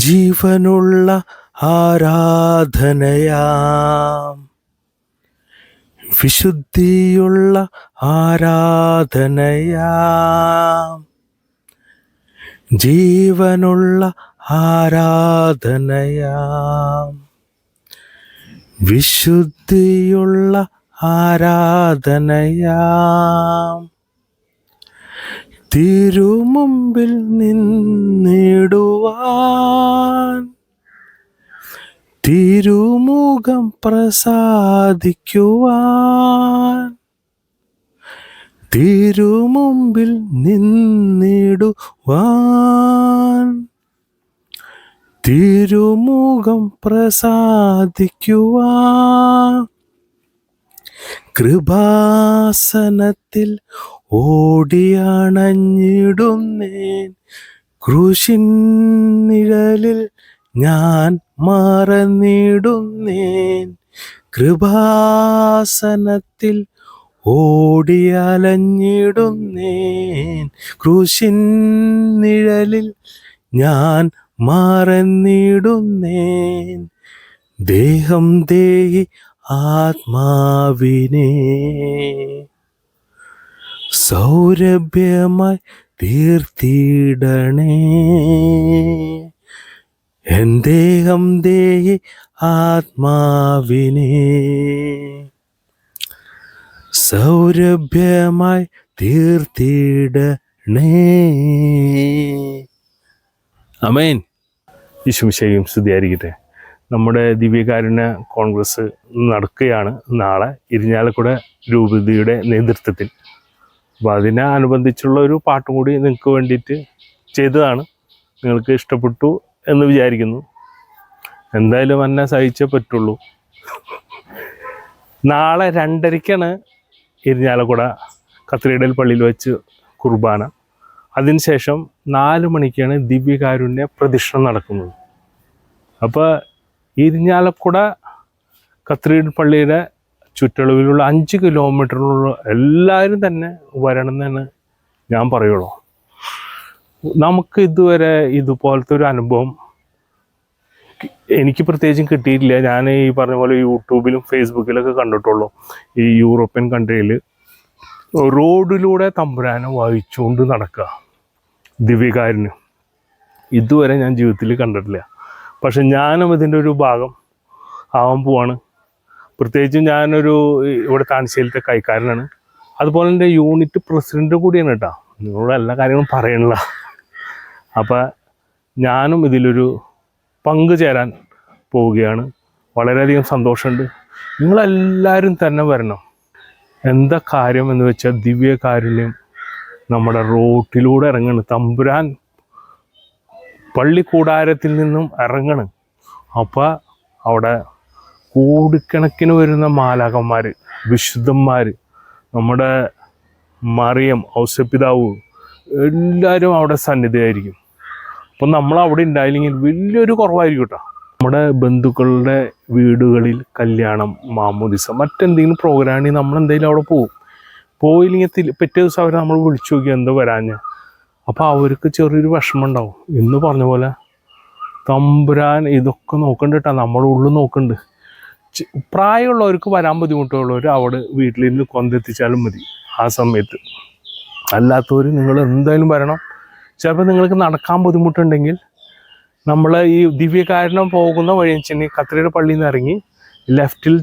ജീവനുള്ള ആരാധനയാം, വിശുദ്ധിയുള്ള ആരാധനയാം, ജീവനുള്ള ആരാധനയാം, വിശുദ്ധിയുള്ള ആരാധനയാം, തിരുമുമ്പിൽ നിന്നിടുവാൻ, തിരുമുഖം പ്രസാദിക്കുവാൻ, തിരുമുമ്പിൽ നിന്നിടുവാൻ, തിരുമുഖം പ്രസാദിക്കുവാൻ, കൃപാസനത്തിൽ ഓടിയണഞ്ഞിടുന്നേൻ, ക്രൂശിൻ നിഴലിൽ ഞാൻ മറന്നിടുന്നേൻ, കൃപാസനത്തിൽ ഓടിയലഞ്ഞിടുന്നേൻ, ക്രൂശിൻ നിഴലിൽ ഞാൻ മറന്നിടുന്നേൻ, ദേഹം ദേഹി ആത്മാവിനെ സൗരഭ്യമായി തീർത്തിടണേ, എൻ ദേഹം ദേഹി ആത്മാവിനെ സൗരഭ്യമായി തീർത്തിടണേ. ആമേൻ. യേശുമിശിഹായ്ക്കും സ്തുതിയായിരിക്കട്ടെ. നമ്മുടെ ദിവ്യകാരുണ്യ കോൺഗ്രസ് നടക്കുകയാണ് നാളെ ഇരിഞ്ഞാലക്കുട രൂപതയുടെ നേതൃത്വത്തിൽ. അപ്പോൾ അതിനനുബന്ധിച്ചുള്ള ഒരു പാട്ടും കൂടി നിങ്ങൾക്ക് വേണ്ടിയിട്ട് ചെയ്തതാണ്. നിങ്ങൾക്ക് ഇഷ്ടപ്പെട്ടു എന്ന് വിചാരിക്കുന്നു. എന്തായാലും എന്നെ സഹിച്ചേ പറ്റുള്ളൂ. നാളെ 2:30 ഇരിഞ്ഞാലക്കുട കത്തീഡ്രൽ പള്ളിയിൽ വെച്ച് കുർബാന. അതിനുശേഷം 4 മണിക്കാണ് ദിവ്യകാരുണ്യ പ്രദക്ഷിണം നടക്കുന്നത്. അപ്പോൾ ഇരിഞ്ഞാലക്കുട കത്തീഡ്രൽ പള്ളിയുടെ ചുറ്റളവിലുള്ള 5 കിലോമീറ്ററിലുള്ള എല്ലാവരും തന്നെ വരണം എന്നാണ് ഞാൻ പറയുള്ളൂ. നമുക്ക് ഇതുവരെ ഇതുപോലത്തെ ഒരു അനുഭവം എനിക്ക് പ്രത്യേകിച്ചും കിട്ടിയിട്ടില്ല. ഞാൻ ഈ പറഞ്ഞ പോലെ യൂട്യൂബിലും ഫേസ്ബുക്കിലൊക്കെ കണ്ടിട്ടുള്ളൂ. ഈ യൂറോപ്യൻ കൺട്രിയിൽ റോഡിലൂടെ തമ്പുരാനെ വഹിച്ചുകൊണ്ട് നടക്കുക ദിവ്യകാരുണ്യം ഇതുവരെ ഞാൻ ജീവിതത്തിൽ കണ്ടിട്ടില്ല. പക്ഷെ ഞാനും ഇതിൻ്റെ ഒരു ഭാഗം ആവാൻ പോവാണ്. പ്രത്യേകിച്ചും ഞാനൊരു ഇവിടെ താമരശ്ശേരിയിലത്തെ കൈക്കാരനാണ്. അതുപോലെ എൻ്റെ യൂണിറ്റ് പ്രസിഡൻ്റ് കൂടിയാണ് കേട്ടോ. നിങ്ങളോട് എല്ലാ കാര്യങ്ങളും പറയണില്ല. അപ്പം ഞാനും ഇതിലൊരു പങ്കു ചേരാൻ പോവുകയാണ്. വളരെയധികം സന്തോഷമുണ്ട്. നിങ്ങളെല്ലാവരും തന്നെ വരണം. എന്താ കാര്യം എന്ന് വെച്ചാൽ ദിവ്യകാരുണ്യം നമ്മുടെ റോട്ടിലൂടെ ഇറങ്ങണം. തമ്പുരാൻ പള്ളിക്കൂടാരത്തിൽ നിന്നും ഇറങ്ങണം. അപ്പോൾ അവിടെ കോടിക്കണക്കിന് വരുന്ന മാലാഖന്മാർ, വിശുദ്ധന്മാർ, നമ്മുടെ മറിയം, ഔസപിതാവ് എല്ലാവരും അവിടെ സന്നിധിയായിരിക്കും. അപ്പം നമ്മൾ അവിടെ ഉണ്ടായില്ലെങ്കിൽ വലിയൊരു കുറവായിരിക്കും കേട്ടോ. നമ്മുടെ ബന്ധുക്കളുടെ വീടുകളിൽ കല്യാണം, മാമോദിസ, മറ്റെന്തെങ്കിലും പ്രോഗ്രാമിന് നമ്മളെന്തെങ്കിലും അവിടെ പോകും. പോയില്ലെങ്കിൽ പിറ്റേ ദിവസം അവർ നമ്മൾ വിളിച്ചു നോക്കി എന്താ വരാഞ്ഞ്. അപ്പോൾ അവർക്ക് ചെറിയൊരു വിഷമം ഉണ്ടാവും. ഇന്ന് പറഞ്ഞ പോലെ തമ്പുരാൻ ഇതൊക്കെ നോക്കണ്ട കേട്ടോ. നമ്മുടെ ഉള്ളിൽ നോക്കുന്നുണ്ട്. പ്രായമുള്ളവർക്ക് വരാൻ ബുദ്ധിമുട്ടുള്ളവർ അവിടെ വീട്ടിലിരുന്ന് കൊന്തെത്തിച്ചാലും മതി ആ സമയത്ത്. അല്ലാത്തവർ നിങ്ങൾ എന്തായാലും വരണം. ചിലപ്പോൾ നിങ്ങൾക്ക് നടക്കാൻ ബുദ്ധിമുട്ടുണ്ടെങ്കിൽ നമ്മൾ ഈ ദിവ്യകാരുണ്യം പോകുന്ന വഴി വെച്ചിട്ടുണ്ടെങ്കിൽ കത്തീഡ്രൽ പള്ളിയിൽ നിന്ന് ഇറങ്ങി ലെഫ്റ്റിൽ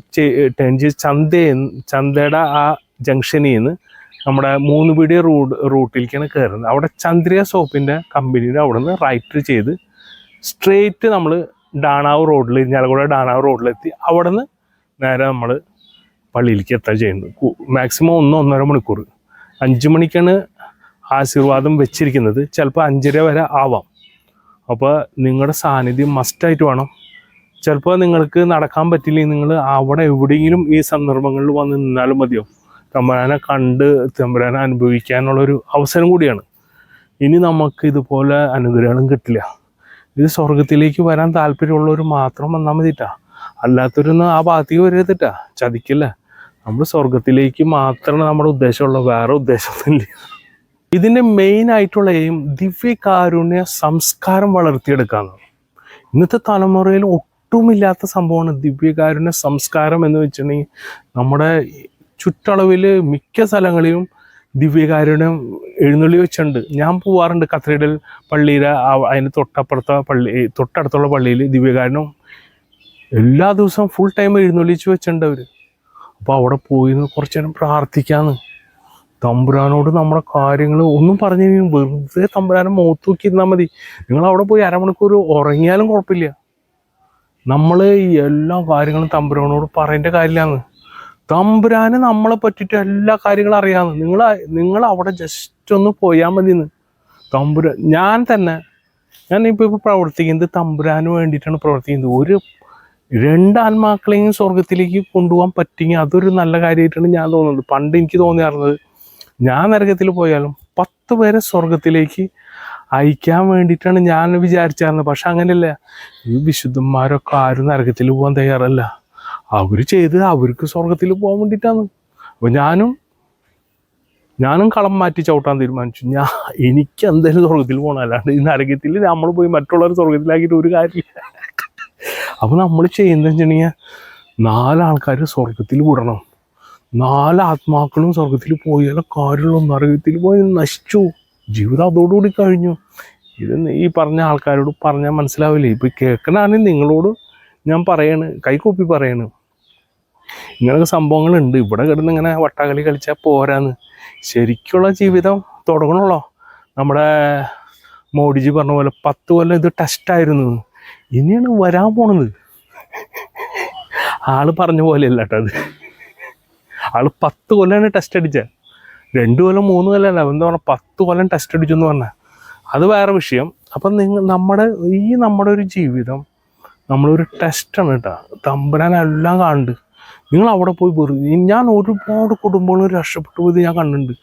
ടേൺ ചെയ്ത് ചന്തയുടെ ആ ജംഗ്ഷനിൽ നിന്ന് നമ്മുടെ 3 പീടിക റൂട്ടിലേക്കാണ് കയറുന്നത്. അവിടെ ചന്ദ്രിക സോപ്പിൻ്റെ കമ്പനിയുടെ അവിടെ നിന്ന് റൈറ്റ് ചെയ്ത് സ്ട്രെയിറ്റ് നമ്മൾ ഡാണാവ് റോഡിൽ, ഇരിഞ്ഞാലക്കുട ഡാണാവ് റോഡിലെത്തി അവിടെ നിന്ന് നേരെ നമ്മൾ പള്ളിയിലേക്ക് എത്താൻ ചെയ്യുന്നത്. മാക്സിമം 1-1.5 മണിക്കൂർ. 5 മണിക്കാണ് ആശീർവാദം വെച്ചിരിക്കുന്നത്. ചിലപ്പോൾ 5:30 വരെ ആവാം. അപ്പോൾ നിങ്ങളുടെ സാന്നിധ്യം മസ്റ്റായിട്ട് വേണം. ചിലപ്പോൾ നിങ്ങൾക്ക് നടക്കാൻ പറ്റില്ലെങ്കിൽ നിങ്ങൾ അവിടെ എവിടെയെങ്കിലും ഈ സന്ദർഭങ്ങളിൽ വന്ന് നിന്നാലും മതിയോ. തമ്പുരാനെ കണ്ട് തമ്പുരാനെ അനുഭവിക്കാനുള്ളൊരു അവസരം കൂടിയാണ്. ഇനി നമുക്ക് ഇതുപോലെ അനുഗ്രഹങ്ങളും കിട്ടില്ല. ഇത് സ്വർഗത്തിലേക്ക് വരാൻ താല്പര്യമുള്ളവർ മാത്രം വന്നാൽ മതിട്ടാ. അല്ലാത്തവരൊന്നും ആ ഭാഗത്തേക്ക് വരരുതിട്ടാ. ചതിക്കില്ല. നമ്മൾ സ്വർഗത്തിലേക്ക് മാത്രമാണ് നമ്മുടെ ഉദ്ദേശമുള്ള, വേറെ ഉദ്ദേശമൊന്നുമില്ല. ഇതിൻ്റെ മെയിൻ ആയിട്ടുള്ള എയിം ദിവ്യകാരുണ്യ സംസ്കാരം വളർത്തിയെടുക്കാമെന്നാണ്. ഇന്നത്തെ തലമുറയിൽ ഒട്ടുമില്ലാത്ത സംഭവമാണ് ദിവ്യകാരുണ്യ സംസ്കാരം എന്ന് വെച്ചിട്ടുണ്ടെങ്കിൽ. നമ്മുടെ ചുറ്റളവിൽ മിക്ക സ്ഥലങ്ങളിലും ദിവ്യകാരുണ്യം എഴുന്നള്ളി വെച്ചിട്ടുണ്ട്. ഞാൻ പോവാറുണ്ട് കത്തീഡ്രൽ പള്ളിയിലെ അതിന് തൊട്ടടുത്തുള്ള പള്ളിയിൽ ദിവ്യകാരുണ്യം എല്ലാ ദിവസവും ഫുൾ ടൈം എഴുന്നള്ളിച്ച് വെച്ചിട്ടുണ്ട് അവർ. അപ്പോൾ അവിടെ പോയി കുറച്ച് നേരം പ്രാർത്ഥിക്കാമെന്ന്, തമ്പുരാനോട് നമ്മുടെ കാര്യങ്ങൾ ഒന്നും പറഞ്ഞു കഴിഞ്ഞാൽ വെറുതെ തമ്പുരാനെ മുഖത്ത് നോക്കിയിരുന്നാൽ മതി. നിങ്ങൾ അവിടെ പോയി അരമണിക്കൂർ ഉറങ്ങിയാലും കുഴപ്പമില്ല. നമ്മൾ എല്ലാ കാര്യങ്ങളും തമ്പുരാനോട് പറയേണ്ട കാര്യമില്ലാന്ന്. തമ്പുരാന് നമ്മളെ പറ്റിയിട്ട് എല്ലാ കാര്യങ്ങളും അറിയാമെന്ന്. നിങ്ങൾ അവിടെ ജസ്റ്റ് ഒന്ന് പോയാൽ മതിയെന്ന്. ഞാനിപ്പോൾ പ്രവർത്തിക്കുന്നത് തമ്പുരാന് വേണ്ടിയിട്ടാണ് പ്രവർത്തിക്കുന്നത്. 2 ആത്മാക്കളെയും സ്വർഗത്തിലേക്ക് കൊണ്ടുപോകാൻ പറ്റിയെങ്കിൽ അതൊരു നല്ല കാര്യമായിട്ടാണ് ഞാൻ തോന്നുന്നത്. പണ്ട് എനിക്ക് തോന്നിയായിരുന്നത് ഞാൻ നരകത്തിൽ പോയാലും 10 പേരെ സ്വർഗത്തിലേക്ക് അയക്കാൻ വേണ്ടിയിട്ടാണ് ഞാൻ വിചാരിച്ചായിരുന്നത്. പക്ഷെ അങ്ങനെയല്ല. ഈ വിശുദ്ധന്മാരൊക്കെ ആരും നരകത്തിൽ പോകാൻ തയ്യാറല്ല. അവർ അവർക്ക് സ്വർഗത്തിൽ പോകാൻ വേണ്ടിയിട്ടാണ്. അപ്പോൾ ഞാനും കളം മാറ്റി ചവിട്ടാൻ തീരുമാനിച്ചു. എനിക്ക് എന്തായാലും സ്വർഗത്തിൽ പോകണം, അല്ലാണ്ട് ഈ നരകത്തിൽ നമ്മൾ പോയി മറ്റുള്ളവർ സ്വർഗത്തിലാക്കിയിട്ട് ഒരു കാര്യമില്ല. അപ്പോൾ നമ്മൾ ചെയ്യുന്നതെന്ന് വെച്ചിട്ടുണ്ടെങ്കിൽ 4 ആൾക്കാർ സ്വർഗത്തിൽ വിടണം. 4 ആത്മാക്കളും സ്വർഗത്തിൽ പോയാലും കാര്യമുള്ളൂ. നരകത്തിൽ പോയി നശിച്ചു, ജീവിതം അതോടുകൂടി കഴിഞ്ഞു. ഇത് ഈ പറഞ്ഞ ആൾക്കാരോട് പറഞ്ഞാൽ മനസ്സിലാവില്ലേ? ഇപ്പോൾ കേൾക്കണമെങ്കിൽ നിങ്ങളോട് ഞാൻ കൈകൂപ്പി പറയാണ്, ഇങ്ങനെയൊക്കെ സംഭവങ്ങളുണ്ട്. ഇവിടെ കിടന്ന് ഇങ്ങനെ വട്ടാകളി കളിച്ചാൽ പോരാന്ന്. ശരിക്കുള്ള ജീവിതം തുടങ്ങണമല്ലോ. നമ്മുടെ മോഡിജി പറഞ്ഞ പോലെ 10 കൊല്ലം ഇത് ടെസ്റ്റായിരുന്നു, ഇനിയാണ് വരാൻ പോണത്. ആള് പറഞ്ഞ പോലെയല്ല കേട്ടോ അത്. ആള് 10 കൊല്ലമാണ് ടെസ്റ്റ് അടിച്ചത്. 2 കൊല്ലം 3 കൊല്ലം അല്ല, എന്താ പറഞ്ഞാൽ 10 കൊല്ലം ടെസ്റ്റ് അടിച്ചു എന്ന് പറഞ്ഞാൽ അത് വേറെ വിഷയം. അപ്പം നമ്മുടെ ഒരു ജീവിതം നമ്മളൊരു ടെസ്റ്റാണ് കേട്ടോ. തമ്പുരാനെല്ലാം കാണുന്നുണ്ട്. നിങ്ങൾ അവിടെ പോയി ഞാൻ ഒരുപാട് കുടുംബങ്ങൾ രക്ഷപ്പെട്ടു പോയത് ഞാൻ കണ്ടിട്ടുണ്ട്.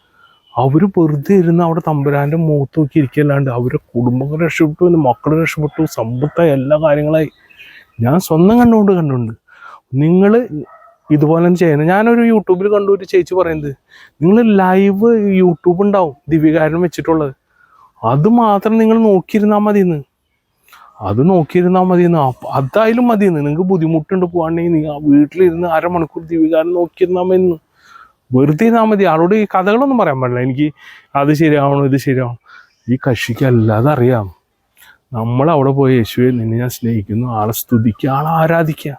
അവർ വെറുതെ ഇരുന്ന് അവിടെ തമ്പുരാൻ്റെ മുഖത്ത് നോക്കി ഇരിക്കല്ലാണ്ട് അവരുടെ കുടുംബങ്ങൾ രക്ഷപ്പെട്ടു, മക്കൾ രക്ഷപ്പെട്ടു, സമ്പത്തായി എല്ലാ കാര്യങ്ങളായി ഞാൻ സ്വന്തം കണ്ടുകൊണ്ട്. നിങ്ങൾ ഇതുപോലെ തന്നെ ചെയ്യണം. ഞാനൊരു യൂട്യൂബിൽ കണ്ടു ഒരു ചേച്ചി പറയുന്നത്, നിങ്ങൾ ലൈവ് യൂട്യൂബ് ഉണ്ടാവും ദിവ്യകാരുണ്യം വെച്ചിട്ടുള്ളത്, അത് മാത്രം നിങ്ങൾ നോക്കിയിരുന്നാൽ മതിയെന്ന്. അതായാലും മതിയെന്ന്. നിങ്ങൾക്ക് ബുദ്ധിമുട്ടുണ്ട് പോകാണ്ടെങ്കിൽ നിങ്ങൾ വീട്ടിലിരുന്ന് അരമണിക്കൂർ ദിവ്യകാരുണ്യം നോക്കിയിരുന്നാൽ മതിയെന്ന്. വെറുതെ ഇരുന്നാൽ മതി. ആളോട് ഈ കഥകളൊന്നും പറയാൻ പാടില്ല. എനിക്ക് അത് ശരിയാവണം ഇത് ശരിയാവണം. ഈ കക്ഷിക്ക് അല്ലാതെ അറിയാം. നമ്മളവിടെ പോയി യേശുവെ നിന്നെ ഞാൻ സ്നേഹിക്കുന്നു, ആളെ സ്തുതിക്കുക, ആളെ ആരാധിക്കുക.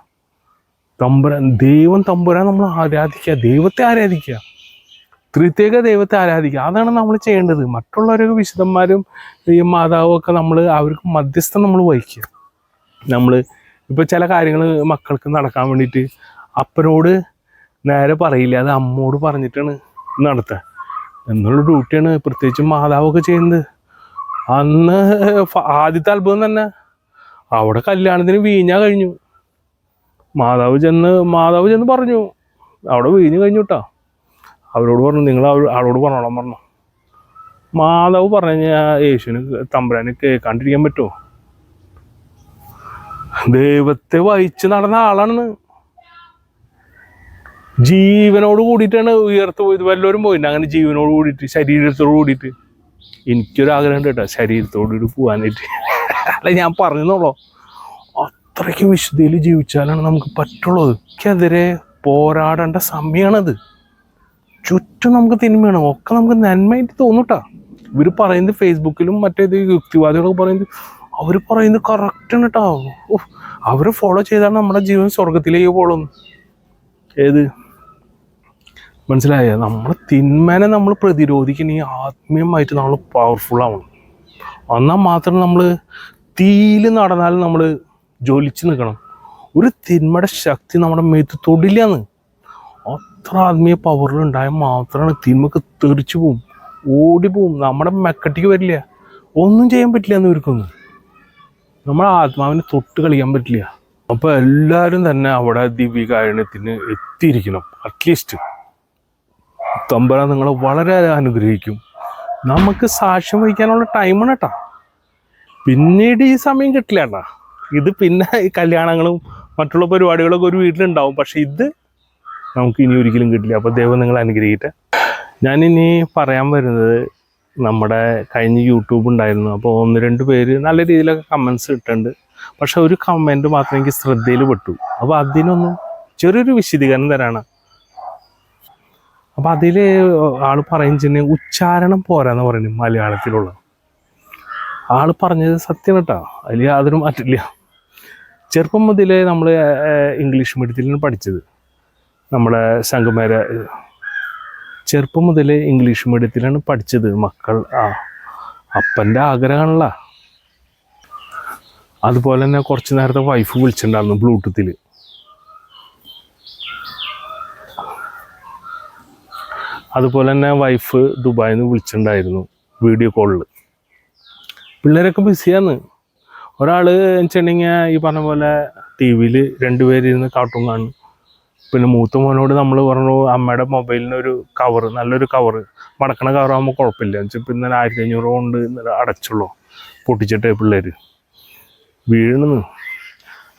തമ്പുരാൻ നമ്മൾ ആരാധിക്കുക, ദൈവത്തെ ആരാധിക്കുക, ത്രിത്യേക ദൈവത്തെ ആരാധിക്കുക. അതാണ് നമ്മൾ ചെയ്യേണ്ടത്. മറ്റുള്ളവരൊക്കെ വിശുദ്ധന്മാരും ഈ മാതാവും ഒക്കെ അവർക്ക് മധ്യസ്ഥം നമ്മൾ വഹിക്കുക. നമ്മൾ ഇപ്പോൾ ചില കാര്യങ്ങൾ മക്കൾക്ക് നടക്കാൻ വേണ്ടിയിട്ട് അപ്പനോട് നേരെ പറയില്ല, അത് അമ്മോട് പറഞ്ഞിട്ടാണ് നടത്തുക എന്നുള്ള ഡ്യൂട്ടിയാണ് പ്രത്യേകിച്ച് മാതാവൊക്കെ ചെയ്യുന്നത്. അന്ന് ആദ്യത്തെ അത്ഭുതം തന്നെ, അവിടെ കല്യാണത്തിന് വീഞ്ഞാ കഴിഞ്ഞു. മാതാവ് ചെന്ന് പറഞ്ഞു, അവിടെ വീഞ്ഞ് കഴിഞ്ഞു കേട്ടോ. അവരോട് പറഞ്ഞു, നിങ്ങൾ ആളോട് പറഞ്ഞോളാൻ പറഞ്ഞു. മാതാവ് പറഞ്ഞു കഴിഞ്ഞാൽ യേശുവിന് തമ്പുരാന് കേൾക്കാണ്ടിരിക്കാൻ പറ്റുമോ? ദൈവത്തെ വഹിച്ച് നടന്ന ആളാണെന്ന്. ജീവനോട് കൂടിയിട്ടാണ് ഉയർത്ത് പോയത്. വല്ലവരും പോയിട്ടുണ്ട് അങ്ങനെ ജീവനോട് കൂടിയിട്ട്, ശരീരത്തോട് കൂടിയിട്ട്. എനിക്കൊരാഗ്രഹം ഉണ്ട് കേട്ടോ, ശരീരത്തോടുകൂടി പോകാനായിട്ട്. അല്ല, ഞാൻ പറഞ്ഞെന്നുള്ളൂ. അത്രയ്ക്ക് വിശുദ്ധിയിൽ ജീവിച്ചാലാണ് നമുക്ക് പറ്റുള്ളത്. എനിക്കെതിരെ പോരാടേണ്ട സമയമാണത്. ചുറ്റും നമുക്ക് തിന്മയാണ്, ഒക്കെ നമുക്ക് നന്മയായിട്ട് തോന്നൂട്ടാ. ഇവർ പറയുന്നത് ഫേസ്ബുക്കിലും മറ്റേത് യുക്തിവാദികളൊക്കെ പറയുന്നത്, അവർ പറയുന്നത് കറക്റ്റാണ് കേട്ടോ. അവരെ ഫോളോ ചെയ്താണ് നമ്മുടെ ജീവൻ സ്വർഗത്തിലേക്ക് പോകുന്നത്. ഏത് മനസ്സിലായ? നമ്മളെ തിന്മനെ നമ്മൾ പ്രതിരോധിക്കണമെങ്കിൽ ആത്മീയമായിട്ട് നമ്മൾ പവർഫുൾ ആവണം. എന്നാൽ മാത്രം നമ്മൾ തീയിൽ നടന്നാലും നമ്മൾ ജ്വലിച്ച് നിൽക്കണം. ഒരു തിന്മയുടെ ശക്തി നമ്മുടെ മേത്ത് തൊടില്ലാന്ന്. അത്ര ആത്മീയ പവറിലുണ്ടായാൽ മാത്രമാണ് തിന്മക്ക് തെറിച്ചു പോവും, ഓടിപ്പോവും, നമ്മുടെ മെക്കട്ടിക്ക് വരില്ല, ഒന്നും ചെയ്യാൻ പറ്റില്ല എന്ന് ഇവർക്കൊന്നും. നമ്മുടെ ആത്മാവിനെ തൊട്ട് കളിക്കാൻ പറ്റില്ല. അപ്പോൾ എല്ലാവരും തന്നെ അവിടെ ദിവ്യകാരുണ്യത്തിന് എത്തിയിരിക്കണം. അറ്റ്ലീസ്റ്റ് തമ്പുരാൻ നിങ്ങളെ വളരെ അനുഗ്രഹിക്കും. നമുക്ക് സാക്ഷ്യം വഹിക്കാനുള്ള ടൈമാണ് കേട്ടോ. പിന്നീട് ഈ സമയം കിട്ടില്ല കേട്ടോ. ഇത് പിന്നെ ഈ കല്യാണങ്ങളും മറ്റുള്ള പരിപാടികളൊക്കെ ഒരു വീട്ടിലുണ്ടാവും. പക്ഷെ ഇത് നമുക്ക് ഇനി ഒരിക്കലും കിട്ടില്ല. അപ്പോൾ ദൈവം നിങ്ങളെ അനുഗ്രഹിക്കട്ടെ. ഞാനിനി പറയാൻ വരുന്നത് നമ്മുടെ കഴിഞ്ഞ യൂട്യൂബ് ഉണ്ടായിരുന്നു. അപ്പോൾ 1-2 പേര് നല്ല രീതിയിലൊക്കെ കമൻസ് ഇട്ടുണ്ട്. പക്ഷെ ഒരു കമൻറ്റ് മാത്രം എനിക്ക് ശ്രദ്ധയിൽ പെട്ടു. അപ്പോൾ അതിനൊന്നും ചെറിയൊരു വിശദീകരണം തരാണ്. അപ്പോൾ അതിൽ ആൾ പറയുന്നത് ഉച്ചാരണം പോരാന്ന് പറയുന്നത് മലയാളത്തിലുള്ള. ആൾ പറഞ്ഞത് സത്യം കേട്ടോ, അതിൽ യാതൊരു മാറ്റില്ല. ചെറുപ്പം മുതലേ നമ്മൾ ഇംഗ്ലീഷ് മീഡിയത്തിലാണ് പഠിച്ചത്. നമ്മുടെ സംഘമേര ചെറുപ്പം മുതലേ ഇംഗ്ലീഷ് മീഡിയത്തിലാണ് പഠിച്ചത്. മക്കൾ അപ്പൻ്റെ ആഗ്രഹമാണല്ലോ. അതുപോലെ തന്നെ കുറച്ച് നേരത്തെ വൈഫ് വിളിച്ചിട്ടുണ്ടായിരുന്നു ബ്ലൂടൂത്തിൽ. അതുപോലെ തന്നെ വൈഫ് ദുബായിൽ നിന്ന് വിളിച്ചിട്ടുണ്ടായിരുന്നു വീഡിയോ കോളിൽ. പിള്ളേരൊക്കെ ബിസിയാണ്. ഒരാൾ വെച്ചിട്ടുണ്ടെങ്കിൽ ഈ പറഞ്ഞ പോലെ ടി വിയിൽ 2 പേരിരുന്ന് കാർട്ടൂൺ കാണും. പിന്നെ മൂത്ത മോനോട് നമ്മൾ പറഞ്ഞു അമ്മയുടെ മൊബൈലിനൊരു കവറ്, നല്ലൊരു കവറ്, മടക്കണ കവറാകുമ്പോൾ കുഴപ്പമില്ല എന്ന് വെച്ചാൽ പിന്നെ 1500 കൊണ്ട് അടച്ചുള്ളൂ, പൊട്ടിച്ചിട്ട് പിള്ളേർ വീഴുന്നു.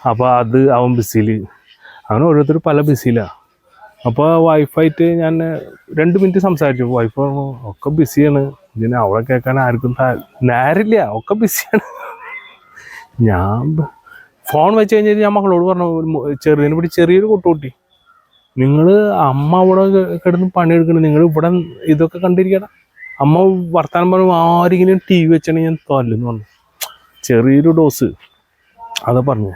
അപ്പോൾ അത് അവൻ ബിസിയിൽ, അവൻ ഓരോരുത്തർ പല ബിസിയിലാണ്. അപ്പോൾ വൈഫായിട്ട് ഞാൻ 2 മിനിറ്റ് സംസാരിച്ചു. വൈഫ് പറഞ്ഞു ഒക്കെ ബിസിയാണ്, ഇതിന് അവളെ കേൾക്കാൻ ആർക്കും നേരില്ല, ഒക്കെ ബിസിയാണ്. ഞാൻ ഫോൺ വെച്ച് കഴിഞ്ഞാൽ ഞാൻ മക്കളോട് പറഞ്ഞു, ചെറിയതിനെ പിടി ചെറിയൊരു കുട്ടി, നിങ്ങൾ അമ്മ അവിടെ കിടന്ന് പണിയെടുക്കണം, നിങ്ങൾ ഇവിടെ ഇതൊക്കെ കണ്ടിരിക്കണം. അമ്മ വർത്താനം പറയുമ്പോൾ ആരെങ്കിലും ടി വി വെച്ചാണെങ്കിൽ ഞാൻ തല്ലെന്ന് പറഞ്ഞു. ചെറിയൊരു ഡോസ് അതാ പറഞ്ഞ.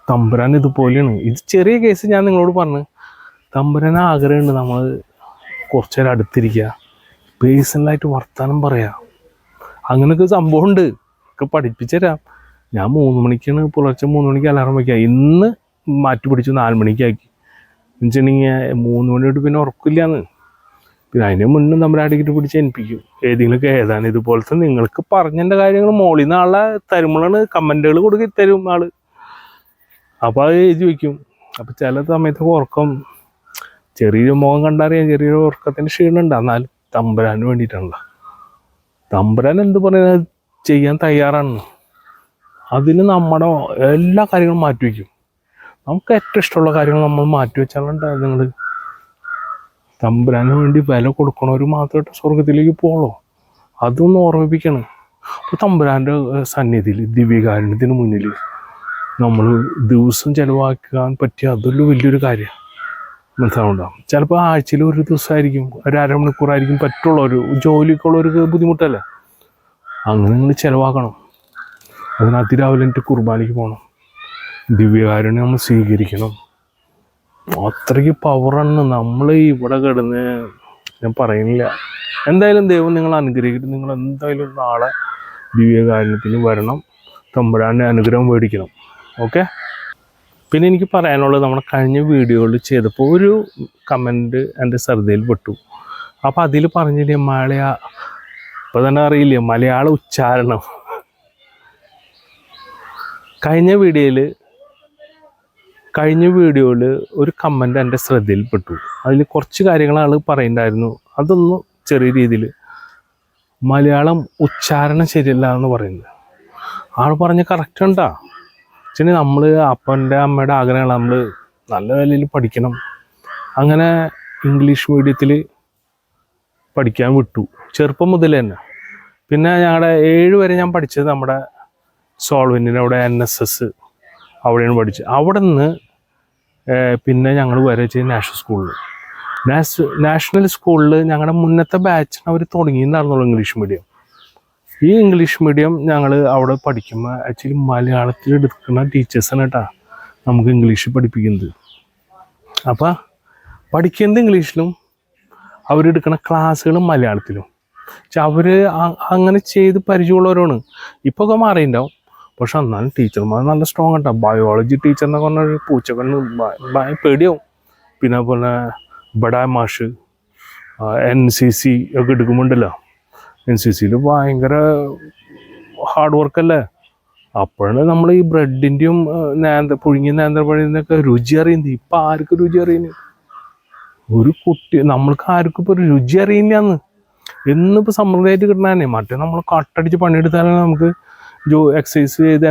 തമ്പുരാൻ ഇതുപോലെയാണ്. ഇത് ചെറിയ കേസ് ഞാൻ നിങ്ങളോട് പറഞ്ഞു. തമ്പുരാൻ ആഗ്രഹമുണ്ട് നമ്മൾ കുറച്ചു നേരം അടുത്തിരിക്കുക, പേഴ്സണലായിട്ട് വർത്താനം പറയാം. അങ്ങനെയൊക്കെ സംഭവമുണ്ട്, ഒക്കെ പഠിപ്പിച്ചു തരാം. ഞാൻ 3 മണിക്കാണ്, പുലർച്ചെ 3 മണിക്ക് അലാറം വയ്ക്കുക. ഇന്ന് മാറ്റി പിടിച്ചു 4 മണിക്കാക്കി. എന്നുവെച്ചിട്ടുണ്ടെങ്കിൽ 3 മണിയോട്ട് പിന്നെ ഉറക്കില്ലാന്ന്. പിന്നെ അതിന് മുന്നേ നമ്മൾ അടിക്കിട്ട് പിടിച്ച് എനിപ്പിക്കും. ഏതെങ്കിലുമൊക്കെ ഏതാണ് ഇതുപോലത്തെ നിങ്ങൾക്ക് പറഞ്ഞതിൻ്റെ കാര്യങ്ങൾ മോളിൽ നിന്ന് ആളെ തരുമ്പോഴാണ് കമൻറ്റുകൾ കൊടുക്കി തരും ആൾ. അപ്പോൾ അത് എഴുതി വയ്ക്കും. അപ്പോൾ ചില സമയത്ത് ഉറക്കം, ചെറിയൊരു മുഖം കണ്ടറിയാം ചെറിയൊരു ഉറക്കത്തിൻ്റെ ക്ഷീണമുണ്ട്. എന്നാൽ തമ്പുരാന് വേണ്ടിയിട്ടാണല്ലോ. തമ്പുരാൻ എന്ത് പറയുന്നത് ചെയ്യാൻ തയ്യാറാണ്. അതിന് നമ്മുടെ എല്ലാ കാര്യങ്ങളും മാറ്റിവെക്കും. നമുക്ക് ഏറ്റവും ഇഷ്ടമുള്ള കാര്യങ്ങൾ നമ്മൾ മാറ്റിവെച്ചാലുണ്ട്. നിങ്ങൾ തമ്പുരാന് വേണ്ടി വില കൊടുക്കണവർ മാത്രമായിട്ട് സ്വർഗത്തിലേക്ക് പോകണോ, അതൊന്ന് ഓർമ്മിപ്പിക്കണം. അപ്പോൾ തമ്പുരാൻ്റെ സന്നിധിയിൽ ദിവ്യകാരുണ്യത്തിന് മുന്നിൽ നമ്മൾ ദിവസം ചിലവാക്കാൻ പറ്റിയ അതൊരു വലിയൊരു കാര്യമാണ്. മനസ്സിലാവുണ്ടാവും. ചിലപ്പോൾ ആഴ്ചയിൽ ഒരു ദിവസമായിരിക്കും, ഒരു അരമണിക്കൂറായിരിക്കും പറ്റുള്ള ഒരു ജോലിക്കുള്ളവർക്ക് ബുദ്ധിമുട്ടല്ല. അങ്ങനെ നിങ്ങൾ ചിലവാക്കണം. അതിന് അതിരാവിലെ എനിക്ക് കുർബാനയ്ക്ക് പോകണം, ദിവ്യകാരുണ്യം നമ്മൾ സ്വീകരിക്കണം. അത്രയ്ക്ക് പവറാണ്. നമ്മൾ ഇവിടെ കിടന്ന് ഞാൻ പറയുന്നില്ല. എന്തായാലും ദൈവം നിങ്ങൾ അനുഗ്രഹിക്കട്ടെ. നിങ്ങൾ എന്തായാലും നാളെ ദിവ്യകാരുണ്യത്തിന് വരണം, തമ്പുരാൻ്റെ അനുഗ്രഹം മേടിക്കണം. ഓക്കെ. പിന്നെ എനിക്ക് പറയാനുള്ളത്, നമ്മുടെ കഴിഞ്ഞ വീഡിയോയിൽ ചെയ്തപ്പോൾ ഒരു കമൻറ്റ് എൻ്റെ ശ്രദ്ധയിൽ പെട്ടു. അപ്പോൾ അതിൽ പറഞ്ഞില്ലേ ഇപ്പോൾ തന്നെ അറിയില്ലേ മലയാള ഉച്ചാരണം. കഴിഞ്ഞ വീഡിയോയിൽ ഒരു കമൻറ്റ് എൻ്റെ ശ്രദ്ധയിൽപ്പെട്ടു. അതിൽ കുറച്ച് കാര്യങ്ങൾ ആൾ പറയുന്നുണ്ടായിരുന്നു. അതൊന്നും ചെറിയ രീതിയിൽ മലയാളം ഉച്ചാരണം ശരിയല്ല എന്ന് പറയുന്നത്. ആൾ പറഞ്ഞ് കറക്റ്റ് ഉണ്ടാ. വെച്ചാൽ നമ്മൾ അപ്പൻ്റെ അമ്മയുടെ ആഗ്രഹങ്ങൾ നമ്മൾ നല്ല നിലയിൽ പഠിക്കണം. അങ്ങനെ ഇംഗ്ലീഷ് മീഡിയത്തിൽ പഠിക്കാൻ വിട്ടു ചെറുപ്പം മുതൽ തന്നെ. പിന്നെ ഞങ്ങളുടെ 7 വരെ ഞാൻ പഠിച്ചത് നമ്മുടെ സോൾവെൻറ്റിൻ്റെ അവിടെ NSS അവിടെയാണ് പഠിച്ചത്. അവിടെ നിന്ന് പിന്നെ ഞങ്ങൾ വരെ ചെയ്ത് നാഷണൽ സ്കൂളിൽ ഞങ്ങളുടെ മുന്നത്തെ ബാച്ചിന് അവർ തുടങ്ങിയിട്ടുണ്ടായിരുന്നുള്ളൂ ഇംഗ്ലീഷ് മീഡിയം. ഈ ഇംഗ്ലീഷ് മീഡിയം ഞങ്ങൾ അവിടെ പഠിക്കുമ്പോൾ ആക്ച്വലി മലയാളത്തിൽ എടുക്കുന്ന ടീച്ചേഴ്സാണ് കേട്ടോ നമുക്ക് ഇംഗ്ലീഷ് പഠിപ്പിക്കുന്നത്. അപ്പോൾ പഠിക്കുന്നത് ഇംഗ്ലീഷിലും അവരെടുക്കുന്ന ക്ലാസ്സുകളും മലയാളത്തിലും. പക്ഷെ അവർ അങ്ങനെ ചെയ്ത് പരിചയമുള്ളവരാണ്. ഇപ്പോൾ ഒക്കെ മാറിയിട്ടുണ്ടാവും. പക്ഷെ എന്നാലും ടീച്ചർമാർ നല്ല സ്ട്രോങ് ആട്ടോ. ബയോളജി ടീച്ചർ എന്നൊക്കെ പറഞ്ഞൊരു പൂച്ചക്കണ്ണ് പേടിയാവും. പിന്നെ അതുപോലെ ബഡാ മാഷ് NCC ഒക്കെ എടുക്കുമ്പോണ്ടല്ലോ, NCCയിൽ ഭയങ്കര ഹാർഡ് വർക്കല്ലേ. അപ്പോഴാണ് നമ്മൾ ഈ ബ്രെഡിൻ്റെയും പുഴുങ്ങിയ നേന്ത്രപ്പഴത്തിനൊക്കെ രുചി അറിയുന്നത്. ഇപ്പം ആർക്കും രുചി അറിയുന്നത്? ഒരു കുട്ടി നമ്മൾക്ക് ആർക്കും ഇപ്പോൾ ഒരു രുചി അറിയില്ലാന്ന്. എന്നിപ്പോൾ സമ്പ്രദായമായിട്ട് കിട്ടണേ. മറ്റേ നമ്മൾ കട്ടടിച്ച് പണിയെടുത്താലാണ് നമുക്ക് എക്സസൈസ് ചെയ്ത്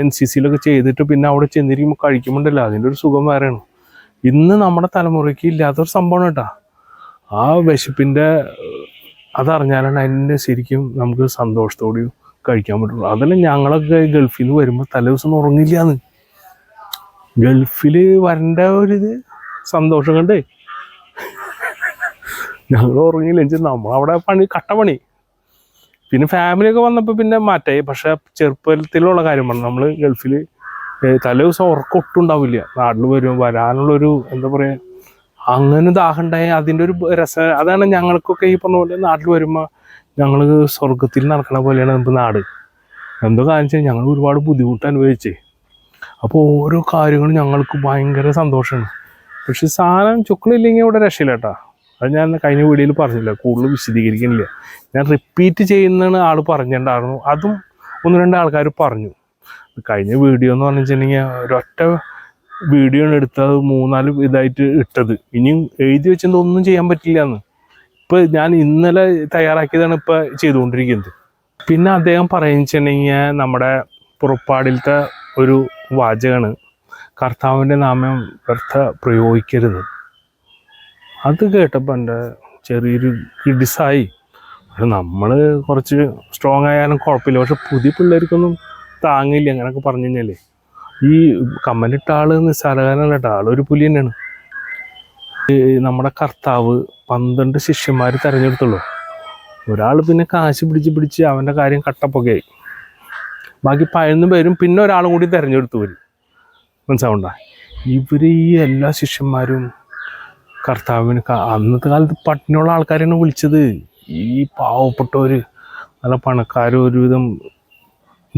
NCCയിലൊക്കെ ചെയ്തിട്ട് പിന്നെ അവിടെ ചെന്നിരിക്കുമ്പോൾ കഴിക്കുമ്പോണ്ടല്ലോ അതിൻ്റെ ഒരു സുഖം വേറെയാണ്. ഇന്ന് നമ്മുടെ തലമുറയ്ക്ക് ഇല്ലാത്തൊരു സംഭവമാണ് കേട്ടോ. ആ വിശപ്പിൻ്റെ അതറിഞ്ഞാലാണ് അതിൻ്റെ ശരിക്കും നമുക്ക് സന്തോഷത്തോടെ കഴിക്കാൻ പറ്റുള്ളൂ. അതല്ല ഞങ്ങളൊക്കെ ഗൾഫിൽ നിന്ന് വരുമ്പോൾ തലേ ദിവസം ഉറങ്ങില്ലാന്ന്. ഗൾഫിൽ വരേണ്ട ഒരിത് സന്തോഷം കണ്ടേ ഞങ്ങൾ ഉറങ്ങിയില്ല. നമ്മളവിടെ കട്ട പണി. പിന്നെ ഫാമിലിയൊക്കെ വന്നപ്പോൾ പിന്നെ മാറ്റായി. പക്ഷെ ചെറുപ്പത്തിലുള്ള കാര്യം പറഞ്ഞു, നമ്മൾ ഗൾഫിൽ തലേ ദിവസം ഉറക്കം ഒട്ടും ഉണ്ടാവില്ല. നാട്ടിൽ വരാനുള്ളൊരു എന്താ പറയുക, അങ്ങനെ ദാഹം ഉണ്ടായി അതിൻ്റെ ഒരു രസം. അതാണ് ഞങ്ങൾക്കൊക്കെ ഈ പറഞ്ഞ പോലെ നാട്ടിൽ വരുമ്പോൾ ഞങ്ങൾ സ്വർഗത്തിൽ നടക്കണ പോലെയാണ് നമുക്ക് നാട്. എന്തോ കാണിച്ചാൽ ഞങ്ങൾ ഒരുപാട് ബുദ്ധിമുട്ട് അനുഭവിച്ചേ. അപ്പോൾ ഓരോ കാര്യങ്ങളും ഞങ്ങൾക്ക് ഭയങ്കര സന്തോഷമാണ്. പക്ഷെ സാധനം ചുക്കളില്ലെങ്കിൽ ഇവിടെ രക്ഷയില്ല കേട്ടോ. അത് ഞാൻ കഴിഞ്ഞ വീഡിയോയിൽ പറഞ്ഞില്ല, കൂടുതൽ വിശദീകരിക്കുന്നില്ല. ഞാൻ റിപ്പീറ്റ് ചെയ്യുന്നതാണ് ആൾ പറഞ്ഞിട്ടുണ്ടായിരുന്നു. അതും 1-2 ആൾക്കാർ പറഞ്ഞു. കഴിഞ്ഞ വീഡിയോ എന്ന് പറഞ്ഞിട്ടുണ്ടെങ്കിൽ ഒരൊറ്റ വീഡിയോ ആണ് എടുത്തത്, 3-4 ഇതായിട്ട് ഇട്ടത്. ഇനിയും എഴുതി വെച്ചത് ഒന്നും ചെയ്യാൻ പറ്റില്ല എന്ന്. ഇപ്പം ഞാൻ ഇന്നലെ തയ്യാറാക്കിയതാണ് ഇപ്പം ചെയ്തുകൊണ്ടിരിക്കുന്നത്. പിന്നെ അദ്ദേഹം പറയുന്നിട്ടുണ്ടെങ്കിൽ നമ്മുടെ പുറപ്പാടിലത്തെ ഒരു വാചകമാണ്, കർത്താവിൻ്റെ നാമം വ്യർത്ഥ പ്രയോഗിക്കരുത്. അത് കേട്ടപ്പോൾ എൻ്റെ ചെറിയൊരു കിഡിസായി. നമ്മൾ കുറച്ച് സ്ട്രോങ് ആയാലും കുഴപ്പമില്ല. പക്ഷെ പുതിയ പിള്ളേർക്കൊന്നും താങ്ങില്ല അങ്ങനെയൊക്കെ പറഞ്ഞു കഴിഞ്ഞാൽ. ഈ കമൻ്റ് ഇട്ട ആൾ നിസ്സാരകാരനല്ല കേട്ടോ, ആളൊരു പുലി തന്നെയാണ്. നമ്മുടെ കർത്താവ് 12 ശിഷ്യന്മാർ തിരഞ്ഞെടുത്തുള്ളൂ. ഒരാൾ പിന്നെ കാശ് പിടിച്ച് അവൻ്റെ കാര്യം കട്ടപ്പൊക്കെയായി. ബാക്കി 11 പേരും പിന്നെ ഒരാളും കൂടി തിരഞ്ഞെടുത്തു വരും. മനസ്സിലാവണ്ട. ഇവർ ഈ എല്ലാ ശിഷ്യന്മാരും കർത്താവിന് അന്നത്തെ കാലത്ത് പട്ടിണിയുള്ള ആൾക്കാരെയാണ് വിളിച്ചത്. ഈ പാവപ്പെട്ടവർ, നല്ല പണക്കാർ, ഒരുവിധം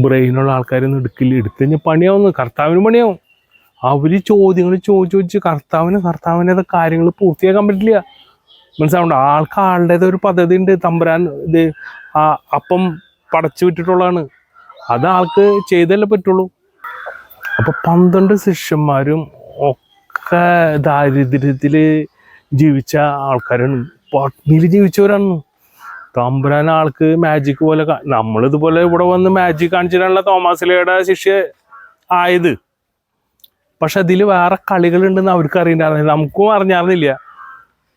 ബ്രെയിനുള്ള ആൾക്കാരൊന്നും എടുത്തു കഴിഞ്ഞാൽ പണിയാവുന്നു, കർത്താവിന് പണിയാവും. അവർ ചോദ്യങ്ങൾ ചോദിച്ച് കർത്താവിനത് കാര്യങ്ങൾ പൂർത്തിയാക്കാൻ പറ്റില്ല. മനസ്സിലാവണ്ട. ആളുടേത് ഒരു പദ്ധതി ഉണ്ട്. തമ്പുരാൻ ഇത് അപ്പം പടച്ചു വിട്ടിട്ടുള്ളതാണ്. അത് ആൾക്ക് ചെയ്തല്ലേ പറ്റുള്ളൂ. അപ്പോൾ 12 ശിഷ്യന്മാരും ഒക്കെ ദാരിദ്ര്യത്തിൽ ജീവിച്ച ആൾക്കാരാണ്, പട്ടിണിയിൽ ജീവിച്ചവരാണ്. തമ്പുരാൻ ആൾക്ക് മാജിക് പോലെ, നമ്മളിതുപോലെ ഇവിടെ വന്ന് മാജിക് കാണിച്ചിട്ടാണല്ലോ തോമാസ്ലിയുടെ ശിഷ്യ ആയത്. പക്ഷെ അതിൽ വേറെ കളികളുണ്ടെന്ന് അവർക്ക് അറിയണ്ടായിരുന്നില്ല, നമുക്കും അറിഞ്ഞായിരുന്നില്ല.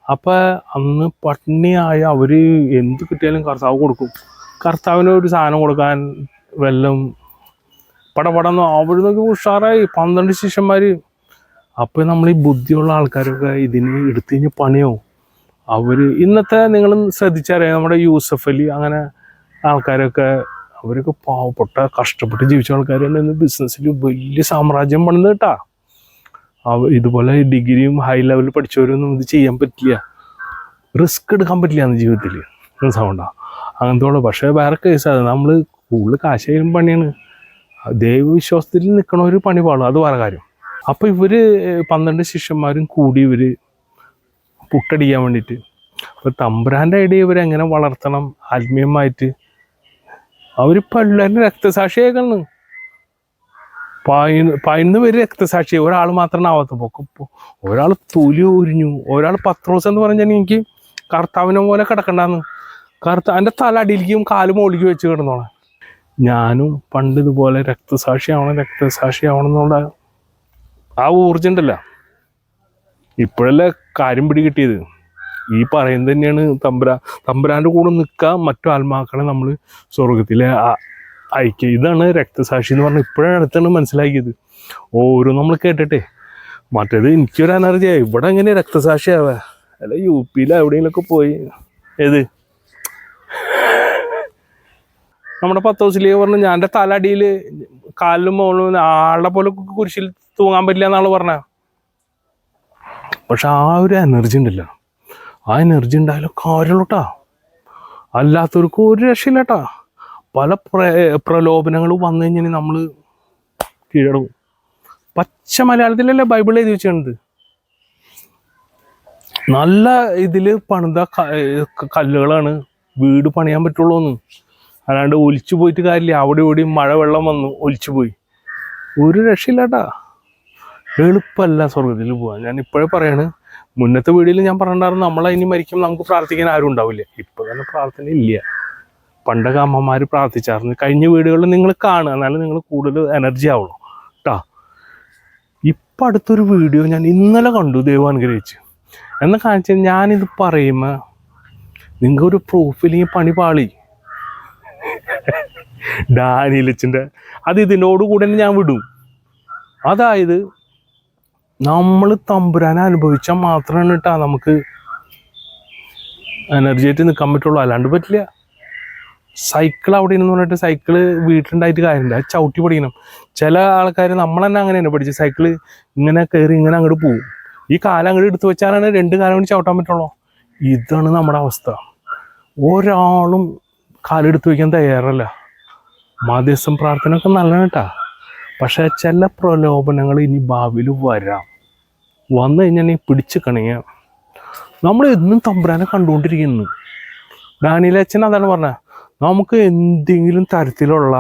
അപ്പം അന്ന് പട്ടിണിയായ അവർ എന്ത് കിട്ടിയാലും കർത്താവ് കൊടുക്കും. കർത്താവിന് ഒരു സാധനം കൊടുക്കാൻ വല്ലതും പടപടന്നോ അവർ നോക്കി ഉഷാറായി 12 ശിഷ്യന്മാർ. അപ്പോൾ നമ്മൾ ഈ ബുദ്ധിയുള്ള ആൾക്കാരൊക്കെ ഇതിന് എടുത്തു കഴിഞ്ഞാൽ പണിയാവും. അവർ ഇന്നത്തെ നിങ്ങൾ ശ്രദ്ധിച്ചറിയാം, നമ്മുടെ യൂസഫ് അലി അങ്ങനെ ആൾക്കാരൊക്കെ, അവരൊക്കെ പാവപ്പെട്ട കഷ്ടപ്പെട്ട് ജീവിച്ച ആൾക്കാർ തന്നെ ബിസിനസ്സിൽ വലിയ സാമ്രാജ്യം പണിത് കേട്ടാ. ഇതുപോലെ ഡിഗ്രിയും ഹൈ ലെവലിൽ പഠിച്ചവരൊന്നും ഇത് ചെയ്യാൻ പറ്റില്ല, റിസ്ക് എടുക്കാൻ പറ്റില്ല എന്ന് ജീവിതത്തിൽ. മനസ്സിലാവണ്ട. അങ്ങനത്തെ ഉള്ളു. പക്ഷേ വേറെ കേസാണ്, നമ്മൾ കൂടുതൽ കാശായാലും പണിയാണ്. ദൈവവിശ്വാസത്തിൽ നിൽക്കണ ഒരു പണി പാടും, അത് വേറെ കാര്യം. അപ്പോൾ ഇവർ 12 ശിഷ്യന്മാരും കൂടി ഇവർ പുട്ടടിക്കാൻ വേണ്ടിയിട്ട്. അപ്പോൾ തമ്പുരാൻ്റെ ഐഡിയ ഇവരെങ്ങനെ വളർത്തണം ആത്മീയമായിട്ട്. അവരിപ്പോൾ എല്ലാവരും രക്തസാക്ഷിയാക്കുന്നു. 11 പേര് രക്തസാക്ഷി, ഒരാൾ മാത്രമാണ് ആവാത്തപ്പോൾ. ഒരാൾ തൊലി ഉരിഞ്ഞു, ഒരാൾ പത്രോസ് എന്ന് പറഞ്ഞാൽ എനിക്ക് കർത്താവിനെ പോലെ കിടക്കണ്ടെന്ന്. എൻ്റെ തല അടിയിലേക്കും കാല് മുകളിലേക്ക് വെച്ച് കിടന്നോളാം. ഞാനും പണ്ട് ഇതുപോലെ രക്തസാക്ഷിയാവണം എന്നുള്ള ആ ഊർജ്ജം ഉണ്ടല്ലോ, ഇപ്പോഴല്ലേ കാര്യം പിടി കിട്ടിയത്. ഈ പറയുന്നത് തന്നെയാണ് തമ്പുരാൻ്റെ കൂടെ നിൽക്കുക, മറ്റു ആത്മാക്കളെ നമ്മൾ സ്വർഗത്തിലെ അയക്കുക. ഇതാണ് രക്തസാക്ഷി എന്ന് പറഞ്ഞാൽ ഇപ്പോഴാണ് അടുത്താണ് മനസ്സിലാക്കിയത്. ഓരോ നമ്മൾ കേട്ടിട്ടെ. മറ്റേത് എനിക്കൊരു എനർജിയായി, ഇവിടെ എങ്ങനെ രക്തസാക്ഷിയാവുക, അല്ല UP-യിൽ എവിടെയെങ്കിലുമൊക്കെ പോയി. ഏത് നമ്മുടെ പത്തോസിലേ പറഞ്ഞ ഞാൻ എൻ്റെ തല അടിയിൽ കാലിലും മുകളിലും ആളുടെ പോലെ കുരിശിൽ തൂങ്ങാൻ പറ്റില്ല എന്നാണ് പറഞ്ഞത്. പക്ഷെ ആ ഒരു എനർജി ഉണ്ടല്ലോ, ആ എനർജി ഉണ്ടായാലും കാര്യമുള്ളൂ കേട്ടോ. അല്ലാത്തവർക്കും ഒരു രക്ഷയില്ല കേട്ടോ. പല പ്രലോഭനങ്ങളും വന്നു കഴിഞ്ഞാൽ നമ്മൾ കീഴടവും. പച്ച മലയാളത്തിലല്ലേ ബൈബിൾ എഴുതി വെച്ചിട്ടുണ്ട്. നല്ല ഇതിൽ പണിത കല്ലുകളാണ് വീട് പണിയാൻ പറ്റുള്ളൂ എന്ന്. അല്ലാണ്ട് ഒലിച്ചു പോയിട്ട് കാര്യമില്ല. അവിടെ ഇവിടെയും മഴ വെള്ളം വന്നു ഒലിച്ചു പോയി, ഒരു രക്ഷയില്ല കേട്ടാ. എളുപ്പമല്ല സ്വർഗത്തിൽ പോകാൻ. ഞാൻ ഇപ്പോഴേ പറയാണ്, മുന്നത്തെ വീഡിയോയിൽ ഞാൻ പറഞ്ഞിട്ടുണ്ടായിരുന്നു നമ്മളതിന് മരിക്കും നമുക്ക് പ്രാർത്ഥിക്കാൻ ആരും ഉണ്ടാവില്ല. ഇപ്പോൾ തന്നെ പ്രാർത്ഥന ഇല്ല. പണ്ടൊക്കെ അമ്മമാർ പ്രാർത്ഥിച്ചായിരുന്നു. കഴിഞ്ഞ വീഡിയോകളിൽ നിങ്ങൾ കാണുക, എന്നാലും നിങ്ങൾ കൂടുതൽ എനർജി ആവുള്ളൂ കേട്ടോ. ഇപ്പം അടുത്തൊരു വീഡിയോ ഞാൻ ഇന്നലെ കണ്ടു, ദൈവം അനുഗ്രഹിച്ച്. എന്ന് കാണിച്ചാൽ ഞാനിത് പറയുമ്പോൾ നിങ്ങൾക്ക് ഒരു പ്രൂഫില്ലെങ്കിൽ പണി പാളി. ഡാനിയലച്ചൻ്റെ അത് ഇതിനോട് കൂടെ ഞാൻ വിടും. അതായത് നമ്മൾ തമ്പുരാനെ അനുഭവിച്ചാൽ മാത്രമാണ് കേട്ടാ നമുക്ക് എനർജി ആയിട്ട് നിൽക്കാൻ പറ്റുള്ളൂ, അല്ലാണ്ട് പറ്റില്ല. സൈക്കിൾ അവിടെ നിന്ന് പറഞ്ഞിട്ട് സൈക്കിള് വീട്ടിലുണ്ടായിട്ട് കാര്യമില്ല, അത് ചവിട്ടി പഠിക്കണം. ചില ആൾക്കാർ നമ്മൾ തന്നെ അങ്ങനെ തന്നെ പഠിച്ച് സൈക്കിള് ഇങ്ങനെ കയറി ഇങ്ങനെ അങ്ങോട്ട് പോകും. ഈ കാലം അങ്ങോട്ട് എടുത്തു വെച്ചാലാണ് 2 കാലം കൊണ്ട് ചവിട്ടാൻ പറ്റുള്ളൂ. ഇതാണ് നമ്മുടെ അവസ്ഥ. ഒരാളും കാലെടുത്ത് വയ്ക്കാൻ തയ്യാറല്ല. മാധ്യസ്ഥം പ്രാർത്ഥന ഒക്കെ നല്ലതാണ് കേട്ടാ. പക്ഷേ ചില പ്രലോഭനങ്ങൾ ഇനി ഭാവിയിൽ വരാം. വന്നു കഴിഞ്ഞാൽ പിടിച്ച് കണിയാം. നമ്മൾ എന്നും തമ്പുരാനെ കണ്ടുകൊണ്ടിരിക്കുന്നു. ഡാനിയലച്ചൻ അതാണ് പറഞ്ഞത്, നമുക്ക് എന്തെങ്കിലും തരത്തിലുള്ള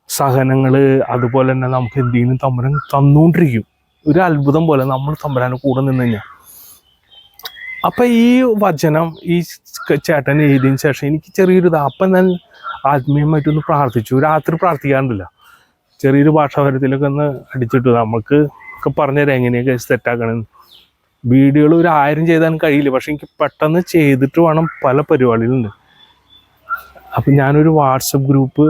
സഹനങ്ങൾ അതുപോലെ തന്നെ നമുക്ക് എന്തെങ്കിലും തമ്പുരാൻ തന്നുകൊണ്ടിരിക്കും. ഒരു അത്ഭുതം പോലെ നമ്മൾ തമ്പുരാനെ കൂടെ നിന്ന് കഴിഞ്ഞാൽ. അപ്പം ഈ വചനം ഈ ചേട്ടൻ എഴുതിയതിന് ശേഷം എനിക്ക് ചെറിയൊരു അപ്പം ഞാൻ ആത്മീയമായിട്ടൊന്ന് പ്രാർത്ഥിച്ചു. രാത്രി പ്രാർത്ഥിക്കാറില്ല, ചെറിയൊരു ഭാഷാപരത്തിലൊക്കെ ഒന്ന് അടിച്ചിട്ടു. നമുക്ക് ഒക്കെ പറഞ്ഞുതരാം എങ്ങനെയൊക്കെ സെറ്റാക്കണമെന്ന്. വീഡിയോകൾ ഒരു 1000 ചെയ്താൽ കഴിയില്ല, പക്ഷെ എനിക്ക് പെട്ടെന്ന് ചെയ്തിട്ട് വേണം. പല പരിപാടികളുണ്ട്. അപ്പം ഞാനൊരു വാട്സപ്പ് ഗ്രൂപ്പ്